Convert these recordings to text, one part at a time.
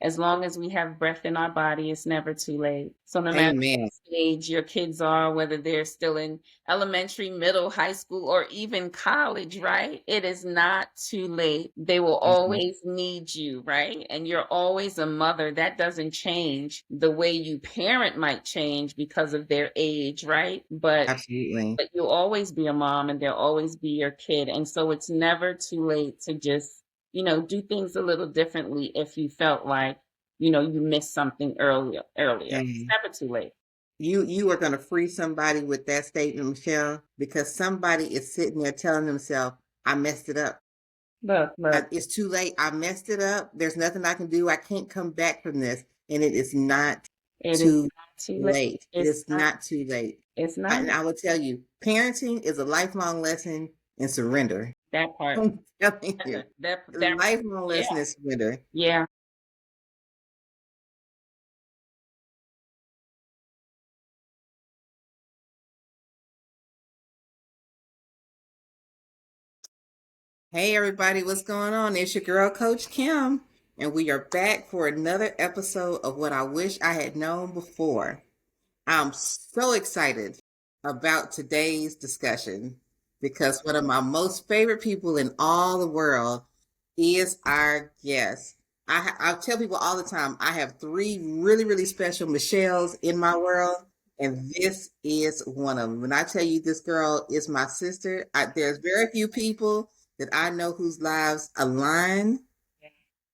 as long as we have breath in our body, it's never too late. So no matter Amen. what stage your kids are, whether they're still in elementary, middle, high school, or even college, right? It is not too late. They will Mhm. always need you, right? And you're always a mother. That doesn't change. The way you parent might change because of their age, right? Absolutely. But you'll always be a mom and they'll always be your kid. And so it's never too late to just, do things a little differently if you felt like, you missed something earlier. It's And never too late. you are going to free somebody with that statement, Michelle, because somebody is sitting there telling themselves, I messed it up. Look, It's too late. I messed it up. There's nothing I can do. I can't come back from this. And it is not it is too not too late. late. It It's is not, not too late. it's And not I will tell you, parenting is a lifelong lesson in surrender. that part. I'm telling you, a That, lifelong yeah, lesson in surrender. yeah. Hey, everybody, what's going on? It's your girl, Coach Kim, and we are back for another episode of What I Wish I Had Known Before. I'm so excited about today's discussion because one of my most favorite people in all the world is our guest. I tell people all the time, I have three really, really special Michelles in my world, and this is one of them. When I tell you this girl is my sister, there's very few people that I know whose lives align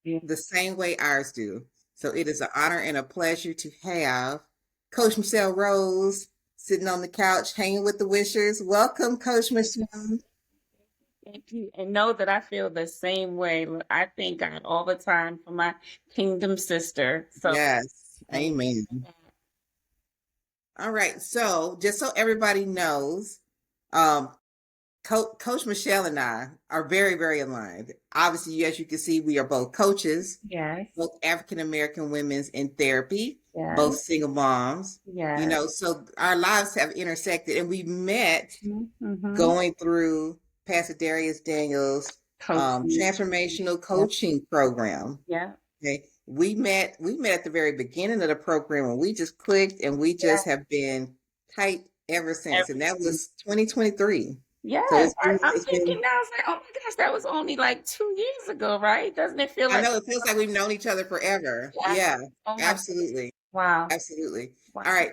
Yeah. the same way ours do. So it is an honor and a pleasure to have Coach Michelle Rose sitting on the couch hanging with the Wishers. Welcome, Coach Michelle. Thank you. And know that I feel the same way. I thank God all the time for my kingdom sister. So, Yes, amen. amen. All right, so just so everybody knows, um, Coach Michelle and I are very, very aligned. Obviously, as you can see, we are both coaches, Yes, both African American women's in therapy, yes, both single moms. yes. So our lives have intersected, and we met Mm-hmm. going through Pastor Darius Daniels' Coaching. transformational Yeah, coaching program. yeah, Okay, we met at the very beginning of the program, and we just clicked, and we yeah. just have been tight ever since. And that Everything. was 2023. So Yes, it's been I'm it's thinking been now. It's like, oh my gosh, that was only like 2 years ago, right? Doesn't it feel I like? know it feels like we've known each other forever. Yeah. Yeah, Oh my goodness. absolutely. Wow. Absolutely. All Wow. right.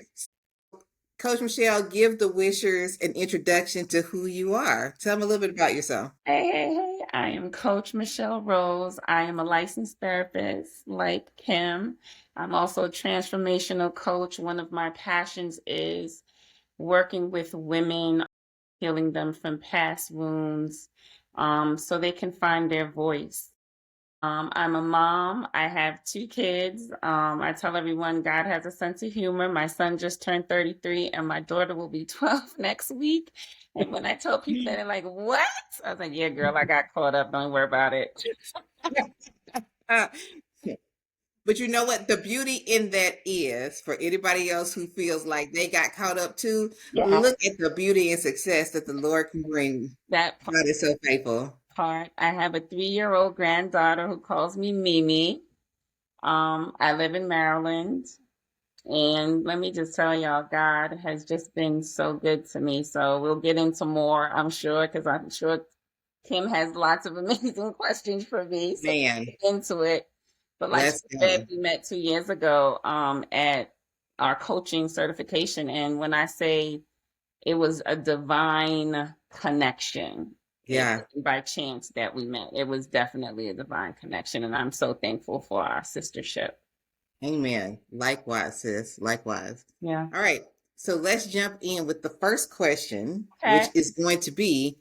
Coach Michelle, give the wishers an introduction to who you are. Tell them a little bit about yourself. Hey, hey, hey. I am Coach Michelle Rose. I am a licensed therapist like Kim. I'm also a transformational coach. One of my passions is working with women, healing them from past wounds, so they can find their voice. I'm a mom. I have two kids. I tell everyone God has a sense of humor. My son just turned 33 and my daughter will be 12 next week. And when I tell people that, they're like, what? I was like, yeah, girl, I got caught up. Don't worry about it. Uh, but you know what? The beauty in that is for anybody else who feels like they got caught up too, Yeah. look at the beauty and success that the Lord can bring. That God is so faithful. part. I have a 3-year-old granddaughter who calls me Mimi. I live in Maryland. And let me just tell y'all, God has just been so good to me. So we'll get into more, I'm sure, because I'm sure Kim has lots of amazing questions for me. So Man, we'll get into it. But like let's she said, go. we met 2 years ago at our coaching certification. And when I say it was a divine connection, it Yeah. wasn't by chance that we met. It was definitely a divine connection. And I'm so thankful for our sistership. Amen. Likewise, sis. Likewise. Yeah. All right. So let's jump in with the first question, which Okay. is going to be,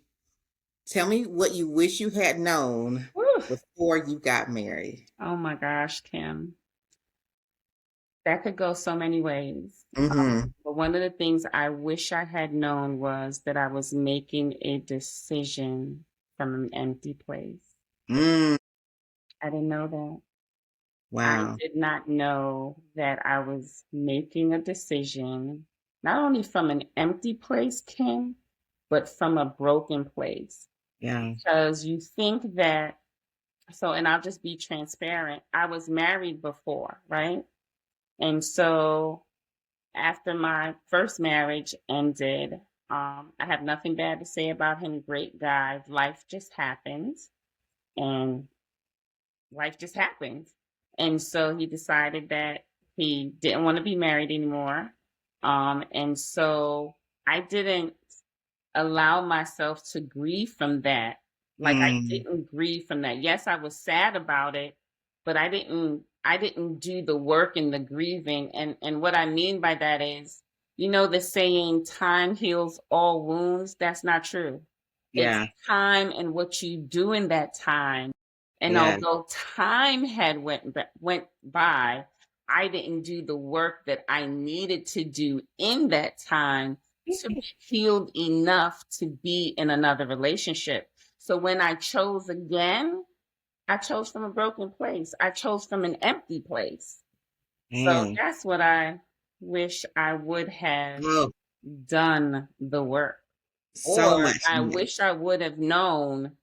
tell me what you wish you had known Woo. before you got married. Oh my gosh, Kim. That could go so many ways. Mm-hmm. But one of the things I wish I had known was that I was making a decision from an empty place. Mm, I didn't know that. I wow. did not know that I was making a decision, not only from an empty place, Kim, but from a broken place. Yeah. Because you think that So, and I'll just be transparent. I was married before, right? And so after my first marriage ended, I have nothing bad to say about him. Great guy. Life just happens, and life just happens. And so he decided that he didn't want to be married anymore. And so I didn't allow myself to grieve from that. Like I Mm, didn't grieve from that. Yes, I was sad about it, but I didn't do the work and the grieving. And what I mean by that is, the saying time heals all wounds, that's not true. It's yeah. time and what you do in that time. And Yeah. although time had went by, I didn't do the work that I needed to do in that time to be healed enough to be in another relationship. So when I chose again, I chose from a broken place. I chose from an empty place. So Mm. that's what I wish I would have Oh, done the work. so Or much I wish I would have known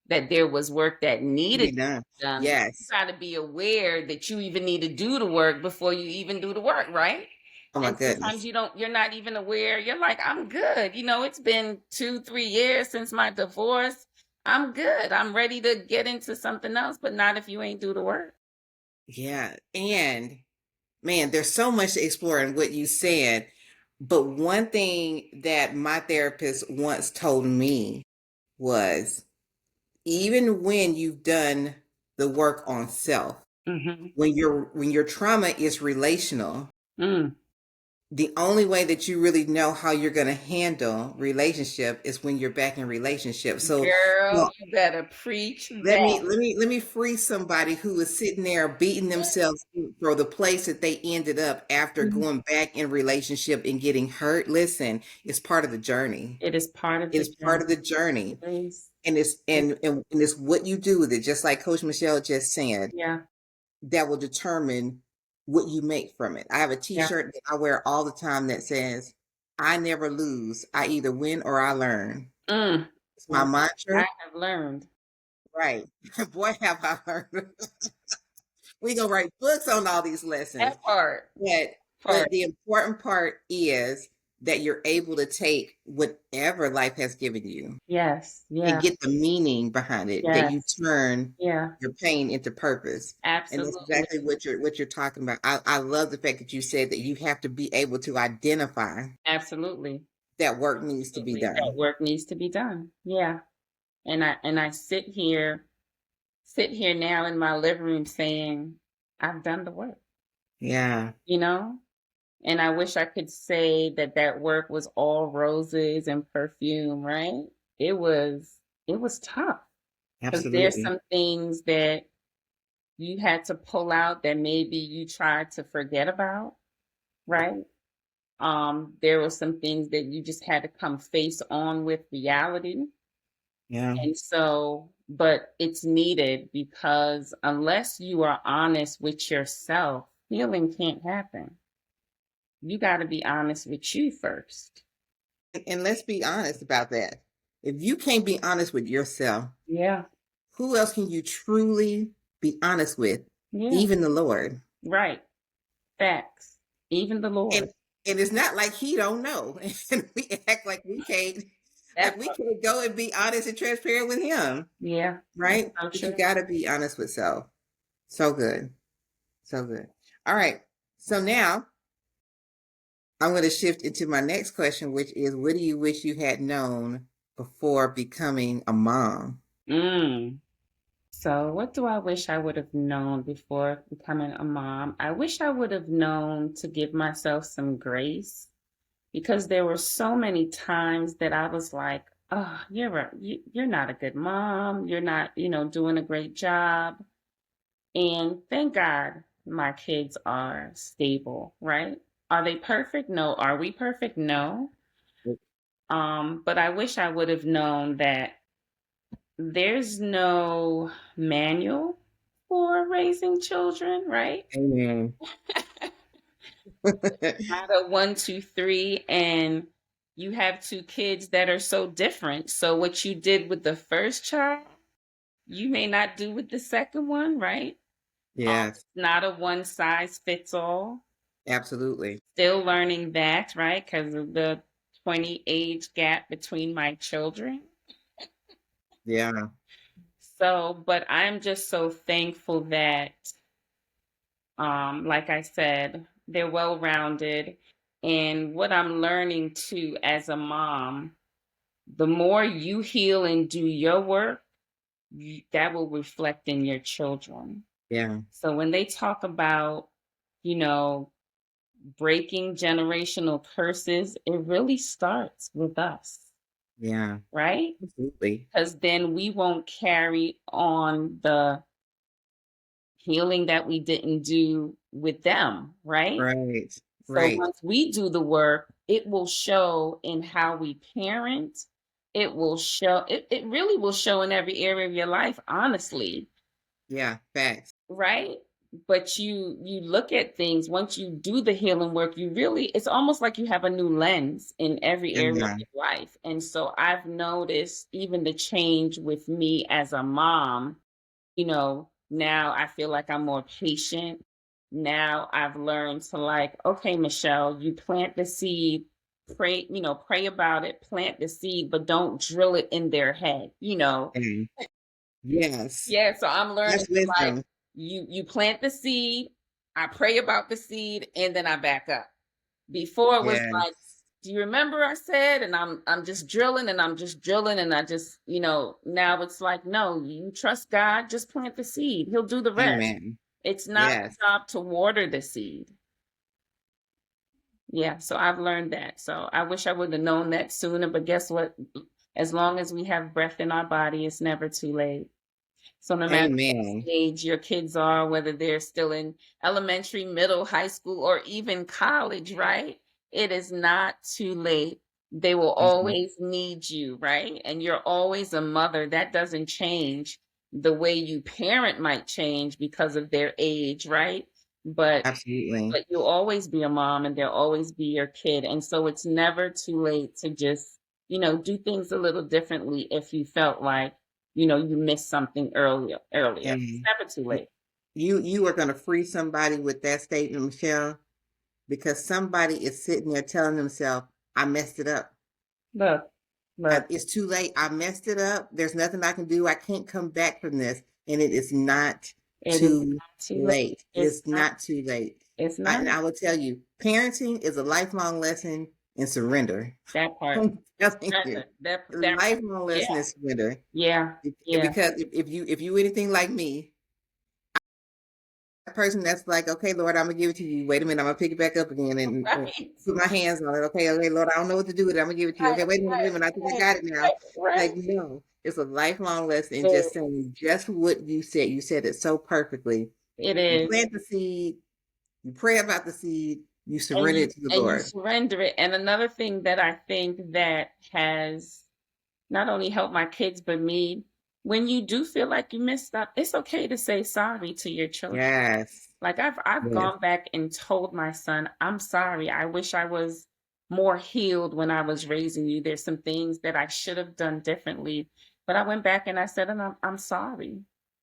that there was work that to needed be to done. be done. Because you Yes. got to be aware that you even need to do the work before you even do the work, right? Oh my And sometimes goodness. you're not even aware. You're like, I'm good. It's been 2, 3 years since my divorce. I'm good. I'm ready to get into something else, but not if you ain't do the work. Yeah. And man, there's so much to explore in what you said. But one thing that my therapist once told me was even when you've done the work on self, Mm-hmm. when your trauma is relational, Mm. the only way that you really know how you're going to handle relationship is when you're back in relationship. So, Girl, well, you better preach let that. me let me let me free somebody who is sitting there beating themselves for the place that they ended up after going back in relationship and getting hurt. Listen, it's part of the journey. It is part of It the is part journey. of the journey. It is. And it's and it's what you do with it, just like Coach Michelle just said, Yeah. that will determine what you make from it. I have a Yeah. t-shirt that I wear all the time that says, I never lose. I either win or I learn. Mm. It's my And I mantra. have learned Right. Boy, have I learned. We gonna write books on all these lessons. that part. But Part. the important part is that you're able to take whatever life has given you Yes. and Yeah. get the meaning behind it, that you Yes. turn Yeah. your pain into purpose. And that's Absolutely. exactly what you're talking about. I love the fact that you said that you have to be able to identify Absolutely. that work needs to be Absolutely. That done. work needs to be done. Yeah. And I sit here now in my living room saying, I've done the work, Yeah. you know? And I wish I could say that that work was all roses and perfume, right? It was it was tough because there's Absolutely. some things that you had to pull out that maybe you tried to forget about, right? There were some things that you just had to come face on with reality. Yeah. And so, but it's needed because unless you are honest with yourself, healing can't happen. You got to be honest with you first. And let's be honest about that. If you can't be honest with yourself, Yeah. who else can you truly be honest with? Yeah. Even the Lord. Right. Facts. Even the And Lord. and it's not like he don't know. And we act like we can't, like That we part. can't go and be honest and transparent with him. Yeah. That's Right? so But you true. gotta be honest with self. So good. So good. All right. So now I'm going to shift into my next question, which is what do you wish you had known before becoming a mom? Mm. So, what do I wish I would have known before becoming a mom? I wish I would have known to give myself some grace because there were so many times that I was like, "Oh, you're not a good mom. You're not, doing a great job." And thank God my kids are stable, right? Are they perfect? No. Are we perfect? No. But I wish I would have known that there's no manual for raising children, right? Amen. Not a 1, 2, 3, and you have two kids that are so different. So what you did with the first child you may not do with the second one, right? Yes, It's not a one size fits all. absolutely. Still learning that, right? Because of the 20 age gap between my children. Yeah, So, but I'm just so thankful that, like I said, they're well rounded. And what I'm learning too as a mom, the more you heal and do your work, that will reflect in your children. yeah, So when they talk about, you know, breaking generational curses, it really starts with us, yeah, right? absolutely. Because then we won't carry on the healing that we didn't do with them, right? Right, So right. once we do the work, it will show in how we parent. It will show, it really will show in every area of your life, honestly, Yeah, facts. right? But you look at things once you do the healing work, you really it's almost like you have a new lens in every area of Yeah, your life. And so I've noticed even the change with me as a mom, now I feel like I'm more patient. Now I've learned to like, okay, Michelle, you plant the seed, pray about it, plant the seed, but don't drill it in their head. and yes, Yeah, so I'm learning that's to like wisdom. you plant the seed, I pray about the seed, and then I back up. Before it was like, Yes, do you remember I said? And I'm just drilling and I'm just drilling and I just, now it's like, no, you trust God, just plant the seed. He'll do the rest. amen. It's not Yes, our job to water the seed. Yeah, so I've learned that. So I wish I would have known that sooner, but guess what? As long as we have breath in our body, it's never too late. So no matter amen. what age your kids are, whether they're still in elementary, middle, high school, or even college, right? It is not too late. They will Mhm. always need you, right? And you're always a mother. That doesn't change. The way you parent might change because of their age, right? But Absolutely. but you'll always be a mom and they'll always be your kid. And so it's never too late to just, do things a little differently if you felt like, you missed something earlier. It's And never too y- late. you are going to free somebody with that statement, Michelle, because somebody is sitting there telling themselves, "I messed it up. Look, look, It's too late. I messed it up. There's nothing I can do. I can't come back from this." And it is not it is too not too late. late. It It's is not, not too late. it's I, not and I will tell you, parenting is a lifelong lesson in surrender. that part. I'm telling you, a That, lifelong lesson yeah, in surrender. yeah, yeah. Because if you anything like me, a person that's like, okay, Lord, I'm gonna give it to you. Wait a minute, I'm gonna pick it back up again and Right, put my hands on it. Okay, okay, Lord, I don't know what to do with it. I'm gonna give it to you. right, Okay, wait a minute, I think I right, got it now. right, right. Like, no, it's a lifelong lesson and It, just saying just what you said. You said it so perfectly. it You is. plant the seed, you pray about the seed, you and surrender you it to the and you Lord. surrender it. And another thing that I think that has not only helped my kids but me, when you do feel like you messed up, it's okay to say sorry to your children. Yes, Like I've yes, gone back and told my son, I'm sorry. I wish I was more healed when I was raising you. There's some things that I should have done differently. But I went back and I said, and I'm sorry.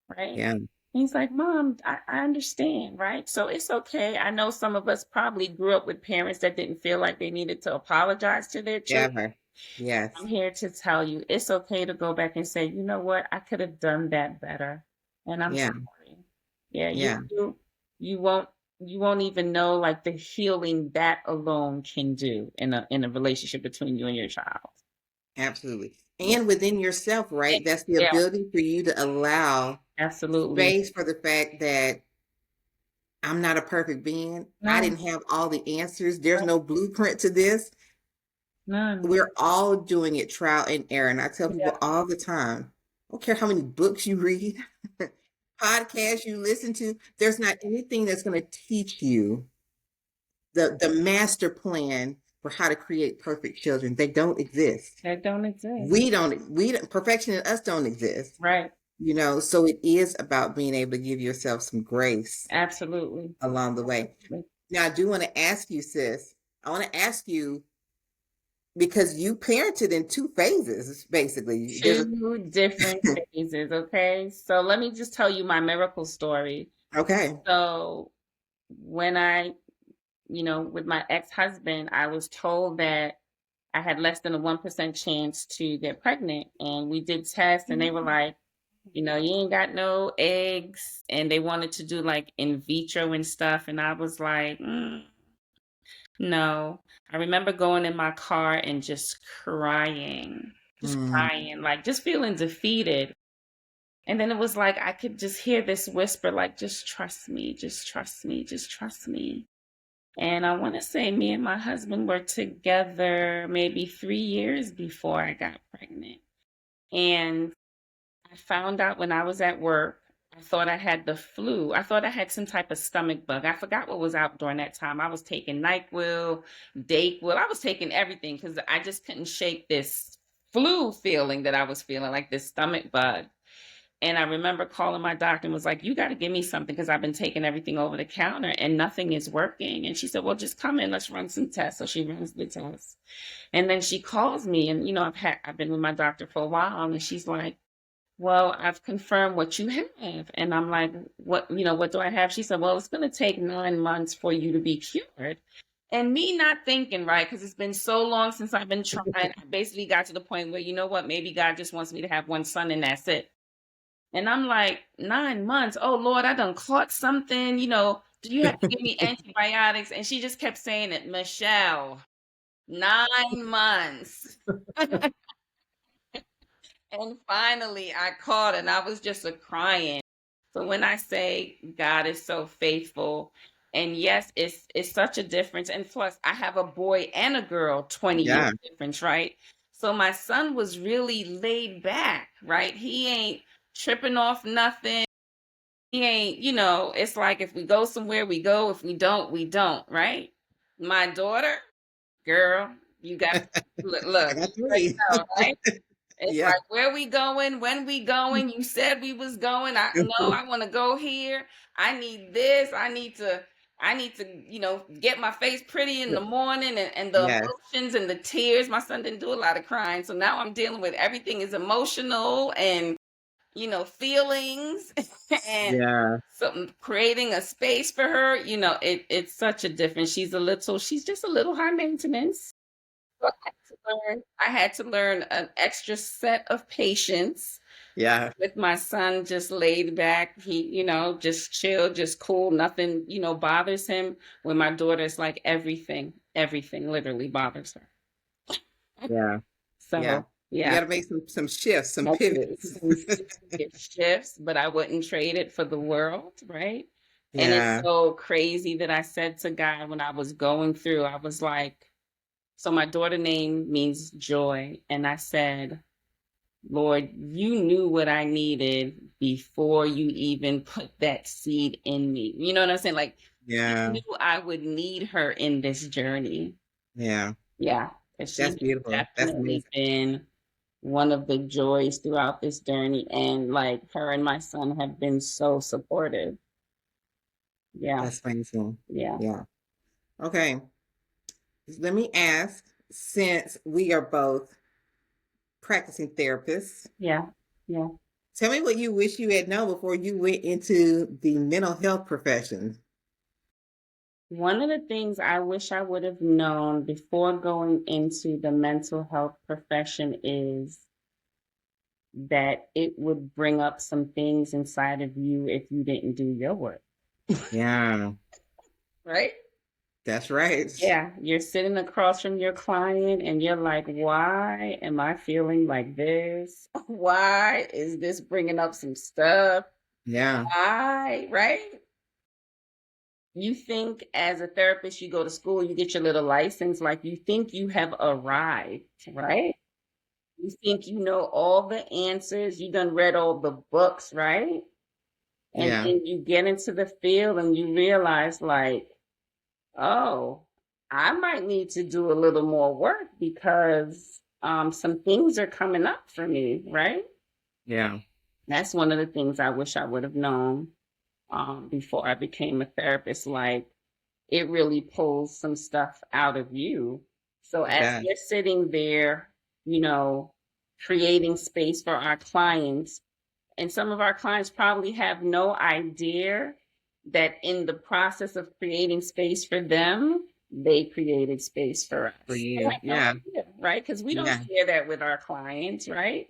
Right. yeah, He's like, Mom, I understand, right? So it's okay. I know some of us probably grew up with parents that didn't feel like they needed to apologize to their children. ever. I'm Yes, here to tell you it's okay to go back and say, you know what, I could have done that better. And I'm yeah, sorry. Yeah, yeah, you won't you won't even know like the healing that alone can do in a relationship between you and your child. absolutely. Yeah. And within yourself, right? That's the Yeah, ability for you to allow absolutely. space for the fact that I'm not a perfect being. I None, didn't have all the answers. There's no blueprint to this. none. We're all doing it trial and error. And I tell Yeah, people all the time, I don't care how many books you read, podcasts you listen to, there's not anything that's going to teach you the master plan for how to create perfect children. They don't exist. that don't exist. We don't, perfection in us don't exist. Right. So it is about being able to give yourself some grace Absolutely. along the way. Now, I do want to ask you, sis, I want to ask you, because you parented in two phases, basically. There's a Two different phases, okay? So let me just tell you my miracle story. okay. So when with my ex-husband, I was told that I had less than a 1% chance to get pregnant. And we did tests and they were like, you ain't got no eggs. And they wanted to do like in vitro and stuff. And I was like, no. I remember going in my car and just Mm, crying, like just feeling defeated. And then it was like I could just hear this whisper, like, just trust me, just trust me, just trust me. And I want to say me and my husband were together maybe 3 years before I got pregnant. And I found out when I was at work, I thought I had the flu. I thought I had some type of stomach bug. I forgot what was out during that time. I was taking NyQuil, Dayquil. I was taking everything because I just couldn't shake this flu feeling that I was feeling, like this stomach bug. And I remember calling my doctor and was like, you got to give me something because I've been taking everything over the counter and nothing is working. And she said, well, just come in, let's run some tests. So she runs the tests. And then she calls me and, I've been with my doctor for a while and she's like, well, I've confirmed what you have. And I'm like, what do I have? She said, well, it's going to take 9 months for you to be cured. And me not thinking, right, because it's been so long since I've been trying, I basically got to the point where, you know what, maybe God just wants me to have one son and that's it. And I'm like, 9 months. Oh Lord, I done caught something. Do you have to give me antibiotics? And she just kept saying it, Michelle, 9 months. And finally I caught and I was just a crying. So when I say God is so faithful, and yes, it's such a difference. And plus, I have a boy and a girl, 20 years yeah. difference, right? So my son was really laid back, right? He ain't tripping off nothing. He ain't, it's like if we go somewhere, we go. If we don't, we don't, right? My daughter, girl, you got I look, got you already three. know, right? It's Yeah. like where we going, when we going. You said we was going. I know I want to go here. I need this. I need to, get my face pretty in the morning and the Yes. emotions and the tears. My son didn't do a lot of crying. So now I'm dealing with everything is emotional and feelings and Yeah. something creating a space for her. It's such a difference. She's just a little high maintenance. So I had to learn an extra set of patience Yeah. with my son, just laid back. He, just chill, just cool. Nothing, bothers him. When my daughter's like everything literally bothers her. Yeah. Yeah. So You yeah, got to make some shifts, some that's it. pivots. Some significant shifts, but I wouldn't trade it for the world, right? And it's Yeah. so crazy that I said to God when I was going through, I was like, so my daughter name means joy. And I said, Lord, you knew what I needed before you even put that seed in me. You know what I'm saying? Like, you Yeah. knew I would need her in this journey. Yeah. Yeah, because she That's has beautiful. That's definitely amazing. been one of the joys throughout this journey. And like her and my son have been so supportive. Yeah, That's amazing. yeah, Yeah. Okay. Let me ask, since we are both practicing therapists, yeah, yeah. tell me what you wish you had known before you went into the mental health profession. One of the things I wish I would have known before going into the mental health profession is that it would bring up some things inside of you if you didn't do your work. Yeah, Right? that's right. Yeah, you're sitting across from your client and you're like, why am I feeling like this? Why is this bringing up some stuff? Yeah, Why? Right? You think as a therapist, you go to school, you get your little license, like you think you have arrived, right? You think you know all the answers, you done read all the books, right? And yeah, then you get into the field and you realize, like, oh, I might need to do a little more work because some things are coming up for me, right? yeah, That's one of the things I wish I would have known before I became a therapist. Like, it really pulls some stuff out of you So It as does. we're sitting there, you know, creating space for our clients, and some of our clients probably have no idea that in the process of creating space for them, they created space for For us. They you. have no Yeah. idea, right? Because we don't Yeah. share that with our clients, right?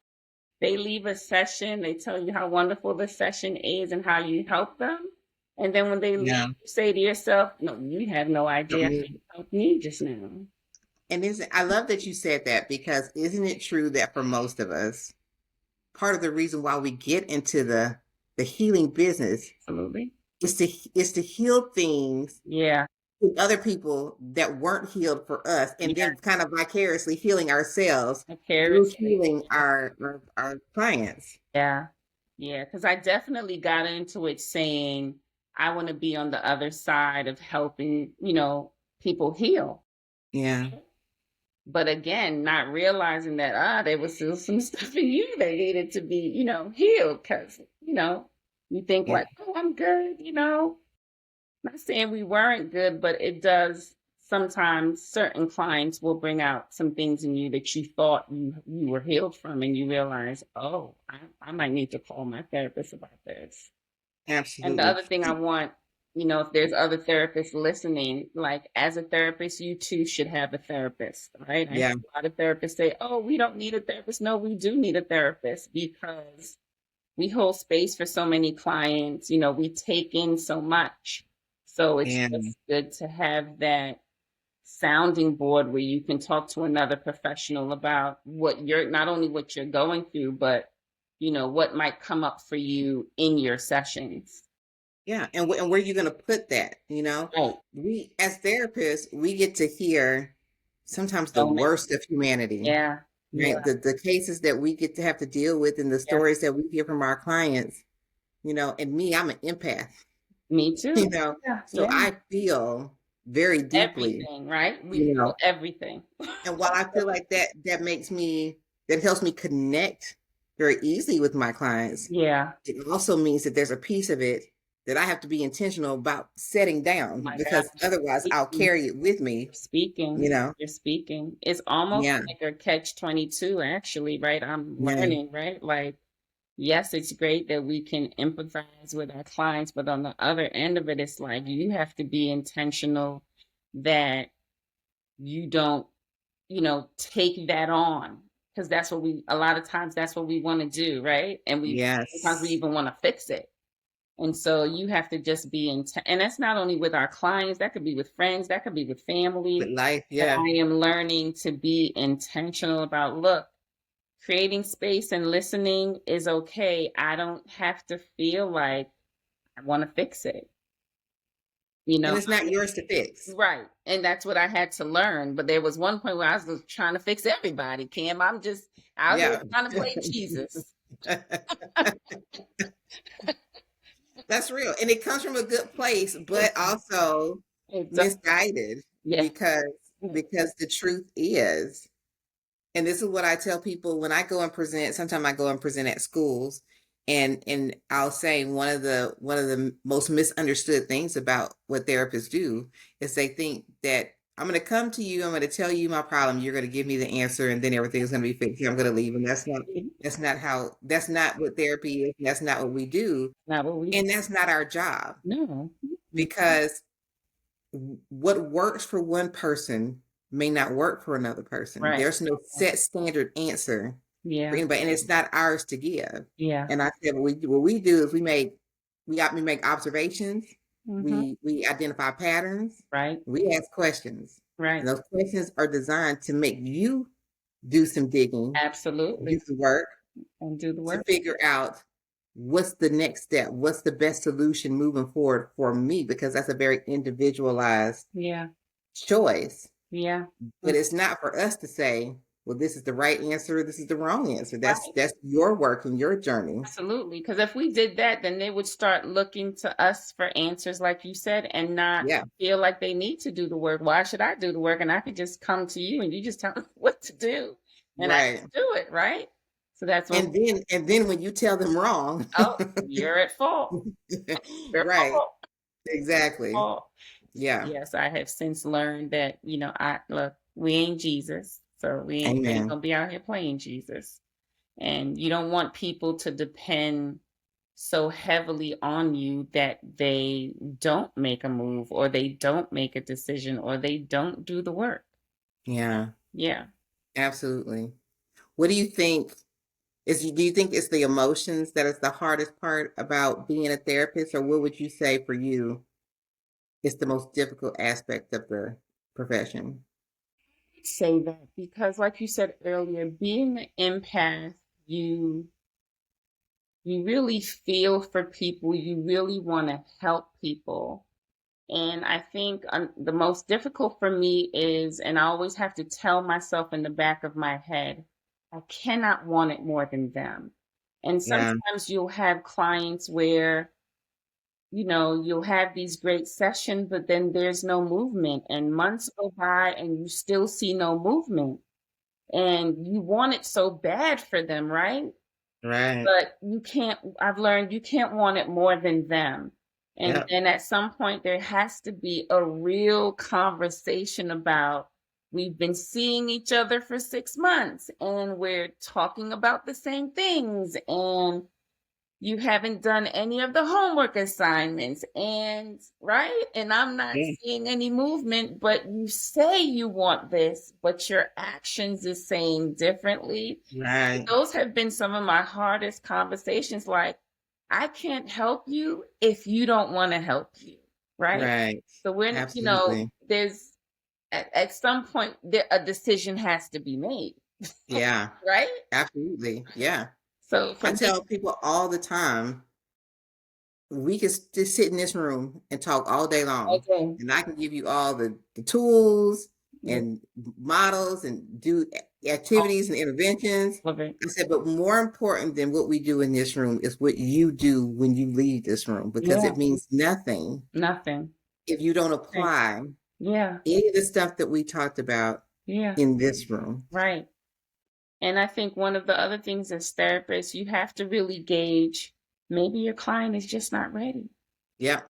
They leave a session, they tell you how wonderful the session is and how you help them. And then when they leave, Yeah. you say to yourself, no, you have no idea how And you helped me just now. isn't I love that you said that because isn't it true that for most of us, part of the reason why we get into the healing business Absolutely. is to heal things Yeah. in other people that weren't healed for us, and Yeah. then kind of vicariously healing ourselves through Vicariously. healing our clients. Yeah. Yeah. Because I definitely got into it saying, I want to be on the other side of helping, people heal. Yeah. But again, not realizing that there was still some stuff in you that needed to be, healed because, you think Yeah. like, oh, I'm good. Not saying we weren't good, but it does sometimes certain clients will bring out some things in you that you thought you were healed from and you realize, oh, I might need to call my therapist about this. And the Absolutely. other thing I want, if there's other therapists listening, like as a therapist, you too should have a therapist, right? I hear Yeah. a lot of therapists say, oh, we don't need a therapist. No, we do need a therapist because we hold space for so many clients, we take in so much. So it's Yeah. just good to have that sounding board where you can talk to another professional about not only what you're going through, but what might come up for you in your sessions. Yeah. And where are you going to put that? You know, Right. we as therapists, we get to hear sometimes the So many. worst of humanity, Yeah. right? Yeah. The cases that we get to have to deal with and the Yeah. stories that we hear from our clients, and me, I'm an empath, Me you too. know, Yeah. so Yeah. I feel very deeply, Everything, right? We you feel know, everything. and while I feel like that helps me connect very easily with my clients, Yeah. it also means that there's a piece of it that I have to be intentional about setting down My because gosh. otherwise I'll Speaking. carry it with me, Speaking. you know. You're speaking. It's almost Yeah. like a catch 22, actually, right? I'm Yeah. learning, right? Like, yes, it's great that we can empathize with our clients, but on the other end of it, it's like you have to be intentional that you don't, take that on. Because a lot of times that's what we want to do, right? And sometimes we Yes. even want to fix it. And so you have to just be and that's not only with our clients, that could be with friends, that could be with With family. life, But yeah. I am learning to be intentional about, look, creating space and listening is okay. I don't have to feel like I want to fix it, you And know? it's not yours to fix. Right. And that's what I had to learn. But there was one point where I was just trying to fix everybody, Kim. I'm just out here Yeah. trying to play Jesus. That's real. And it comes from a good place, but also It does. misguided Yeah. because the truth is, and this is what I tell people when I go and present. Sometimes I go and present at schools, and I'll say one of the most misunderstood things about what therapists do is they think that I'm going to come to you, I'm going to tell you my problem, you're going to give me the answer, and then everything's going to be fixed. I'm going to leave, and that's not what therapy is. That's not what we do, Not what we and that's not our job know. because what works for one person may not work for another person. Right. There's no set standard answer for Yeah. anybody, and it's not ours to give. Yeah. And I said, what we do is we make observations, Hmm. we identify patterns, Right. we ask questions, Right. and those questions are designed to make you do some digging, do Absolutely. some work And do the to work. figure out what's the next step, what's the best solution moving forward for me, because that's a very individualized Yeah. choice. Yeah. But it's not for us to say, well, this is the right answer, this is the wrong answer. That's Right. that's your work and your journey. Absolutely. Because if we did that, then they would start looking to us for answers, like you said, and not Yeah, feel like they need to do the work. Why should I do the work? And I could just come to you and you just tell me what to do. And I right. just do it, right? So that's when, And then when you tell them wrong, oh, you're at fault. Your right, fault. exactly. Fault. Yeah, Yes, I have since learned that, I look. We ain't Jesus. So we ain't Amen. gonna be out here playing Jesus. And you don't want people to depend so heavily on you that they don't make a move or they don't make a decision or they don't do the work. Yeah, Yeah. absolutely. What do you think do you think it's the emotions that is the hardest part about being a therapist, or what would you say for you is the most difficult aspect of the profession? Say that because like you said earlier, being an empath, you you really feel for people, you really want to help people. And I think the most difficult for me is, and I always have to tell myself in the back of my head, I cannot want it more than them. And Yeah, sometimes you'll have clients where, you'll have these great sessions, but then there's no movement, and months go by and you still see no movement. And you want it so bad for them, right? right. But you can't, I've learned you can't want it more than them. And Yep. then at some point, there has to be a real conversation about we've been seeing each other for 6 months and we're talking about the same things. And you haven't done any of the homework assignments and right, and I'm not Yeah. seeing any movement, but you say you want this, but your actions is saying differently. Right. Those have been some of my hardest conversations, like I can't help you if you don't want to help you, right? Right. So when Absolutely. there's at some point there, a decision has to be made, Yeah. right? Absolutely. Yeah. So for I me, tell people all the time, we can just sit in this room and talk all day long, okay, and I can give you all the tools yeah, and models and do all activities and interventions. of it, I said, but more important than what we do in this room is what you do when you leave this room, because yeah, it means nothing nothing. if you don't Okay. apply Yeah, any of the stuff that we talked about yeah, in this room. right. And I think one of the other things as therapists, you have to really gauge maybe your client is just not ready. Yep.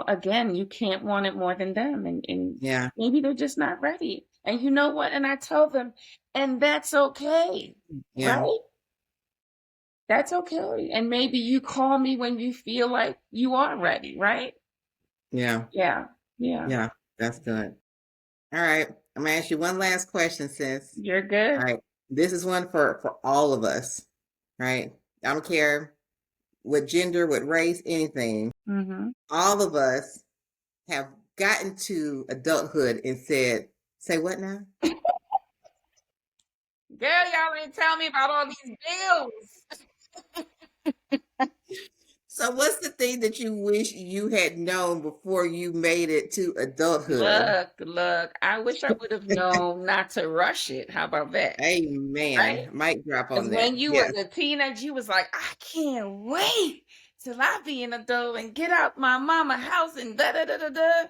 Again, you can't want it more than them. And Yeah. maybe they're just not ready. And you know what? And I tell them, and that's okay, Yeah. right? That's okay. And maybe you call me when you feel like you are ready, right? Yeah. Yeah, yeah. Yeah. That's good. All right. I'm gonna ask you one last question, sis. You're All good. right. This is one for all of us, right? I don't care what gender, what race, anything. Mm-hmm. All of us have gotten to adulthood and said, say what now? Girl, y'all ain't tell me about all these bills. So what's the thing that you wish you had known before you made it to adulthood? Look, I wish I would have known not to rush it. How about that? Right? Amen. Mic drop Because on that. when you was Yes. a teenager, you was like, I can't wait till I be an adult and get out my mama house and da da da da da.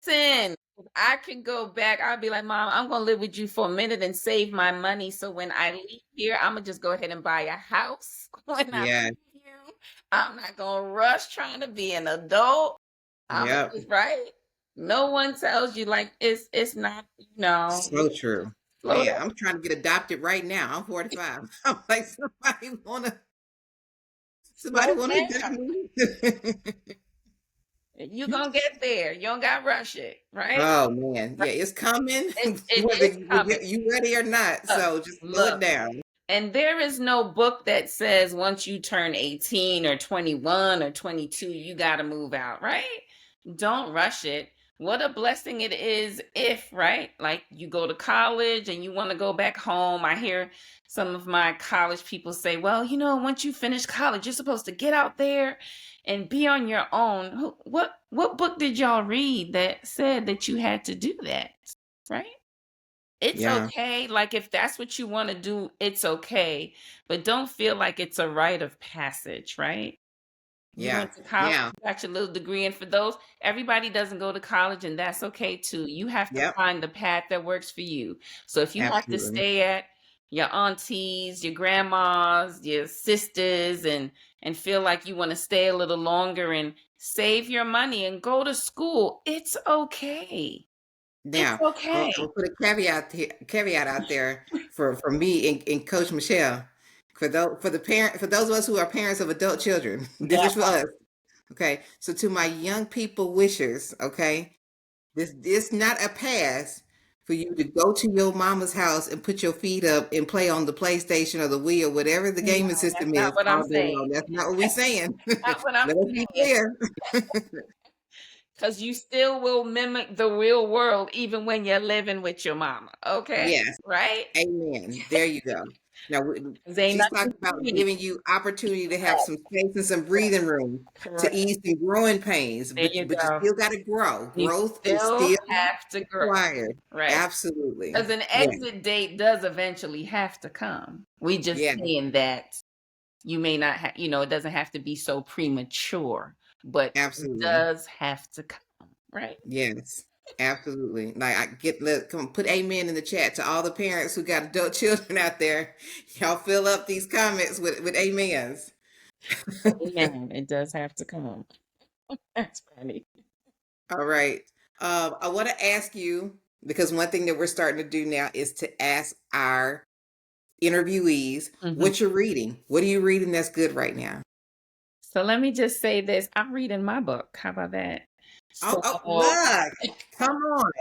Listen, if I can go back, I'll be like, Mom, I'm gonna live with you for a minute and save my money. So when I leave here, I'm gonna just go ahead and buy a house when I Yeah. leave you. I'm not gonna rush trying to be an adult. I'm Yep. just right. No one tells you like it's not, So true. slow Man, down. I'm trying to get adopted right now. I'm 45. I'm like, somebody Slow wanna adopt down. me? You're gonna get there. You don't gotta rush it, right? Oh man. Yeah, it's coming It whether is coming. you ready or not. Look, So just slow it look. down. And there is no book that says once you turn 18 or 21 or 22, you got to move out, right? Don't rush it. What a blessing it is if, right? Like you go to college and you want to go back home. I hear some of my college people say, well, once you finish college, you're supposed to get out there and be on your own. What book did y'all read that said that you had to do that, right? It's Yeah. okay. Like if that's what you want to do, it's okay. But don't feel like it's a rite of passage, right? You Yeah. went to college, Yeah. you got your little degree, and for those, everybody doesn't go to college, and that's okay too. You have to Yep. find the path that works for you. So if you have to Absolutely. stay at your aunties, your grandmas, your sisters, and feel like you want to stay a little longer and save your money and go to school, it's okay. It's Now, okay. I'm gonna put a caveat out there for me and Coach Michelle. For those of us who are parents of adult children, this That is for us. Okay. So to my young people wishers, okay, this not a pass for you to go to your mama's house and put your feet up and play on the PlayStation or the Wii or whatever the no, gaming that's system not is what I'm all day saying. long. That's not what we're saying. Not what I'm Let us be saying. clear. Because you still will mimic the real world even when you're living with your mama. Okay? Yes. Right? Amen. There you go. Now, 'Cause ain't she's nothing talking about free. giving you opportunity to have Correct. some space and some Correct. breathing room to Correct. ease some growing pains, There but you you go. still got to grow. You Growth is still still have to grow. required. Right? Absolutely. Because an Yeah. exit date does eventually have to come. We just Yeah. saying that you may not have, it doesn't have to be so premature, but it Absolutely. does have to come. Right? Yes. Absolutely. Like come on, put amen in the chat to all the parents who got adult children out there. Y'all fill up these comments with amens. Amen. It does have to come. That's funny. All right. I want to ask you because one thing that we're starting to do now is to ask our interviewees Mhm. what you're reading. What are you reading that's good right now? So let me just say this. I'm reading my book. How about that? Oh, So, oh, look. Come on.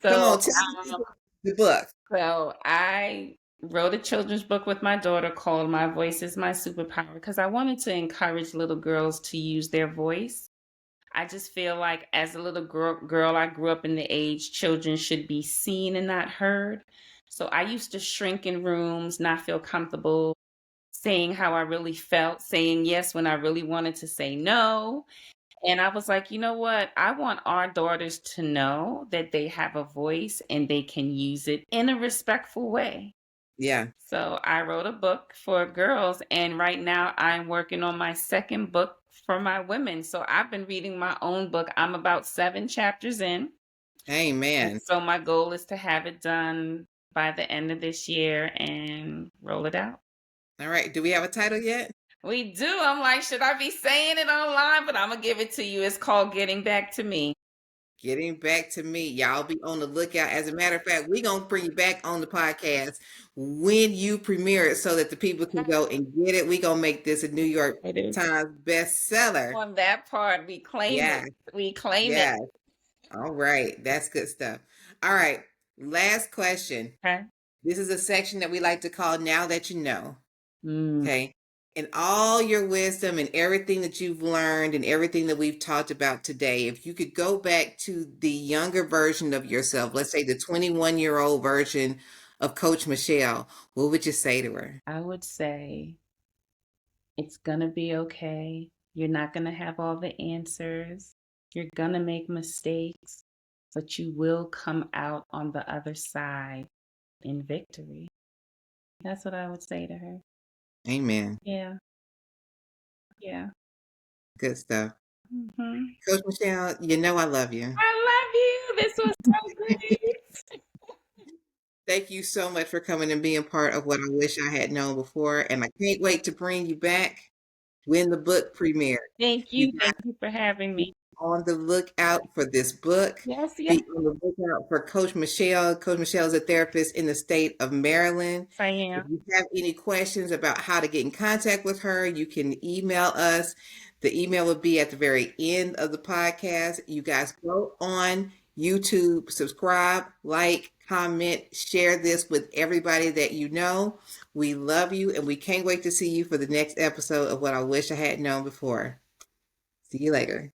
Come so, on. Tell the people the book. so I wrote a children's book with my daughter called My Voice is My Superpower because I wanted to encourage little girls to use their voice. I just feel like as a little girl, I grew up in the age children should be seen and not heard. So I used to shrink in rooms, not feel comfortable saying how I really felt, saying yes when I really wanted to say no. And I was like, you know what? I want our daughters to know that they have a voice and they can use it in a respectful way. Yeah. So I wrote a book for girls, and right now I'm working on my second book for my women. So I've been reading my own book. I'm about 7 chapters in. And Amen. so my goal is to have it done by the end of this year and roll it out. All right. Do we have a title yet? We do. I'm like, should I be saying it online? But I'm going to give it to you. It's called Getting Back to Me. Getting back to me. Y'all be on the lookout. As a matter of fact, we're going to bring you back on the podcast when you premiere it so that the people can go and get it. We're going to make this a New York Excited. Times bestseller. On that part, we claim it. Yeah. We claim it. Yeah. All right. That's good stuff. All right. Last question. Okay. This is a section that we like to call Now That You Know. Mm, Okay. And all your wisdom and everything that you've learned and everything that we've talked about today, if you could go back to the younger version of yourself, let's say the 21-year-old version of Coach Michelle, what would you say to her? I would say it's going to be okay. You're not going to have all the answers. You're going to make mistakes, but you will come out on the other side in victory. That's what I would say to her. Amen. Yeah. Yeah. Good stuff. Hmm. Coach Michelle, you know I love you. I love you. This was so great. Thank you so much for coming and being part of what I wish I had known before. And I can't wait to bring you back when the book premieres. Thank You you. Thank you for having be me. on the lookout for this book. Yes, yes, Be on the lookout for Coach Michelle. Coach Michelle is a therapist in the state of Maryland. I If am. you have any questions about how to get in contact with her, you can email us. The email will be at the very end of the podcast. You guys go on YouTube, subscribe, like, comment, share this with everybody that you know. We love you and we can't wait to see you for the next episode of What I Wish I Had Known Before. See you later.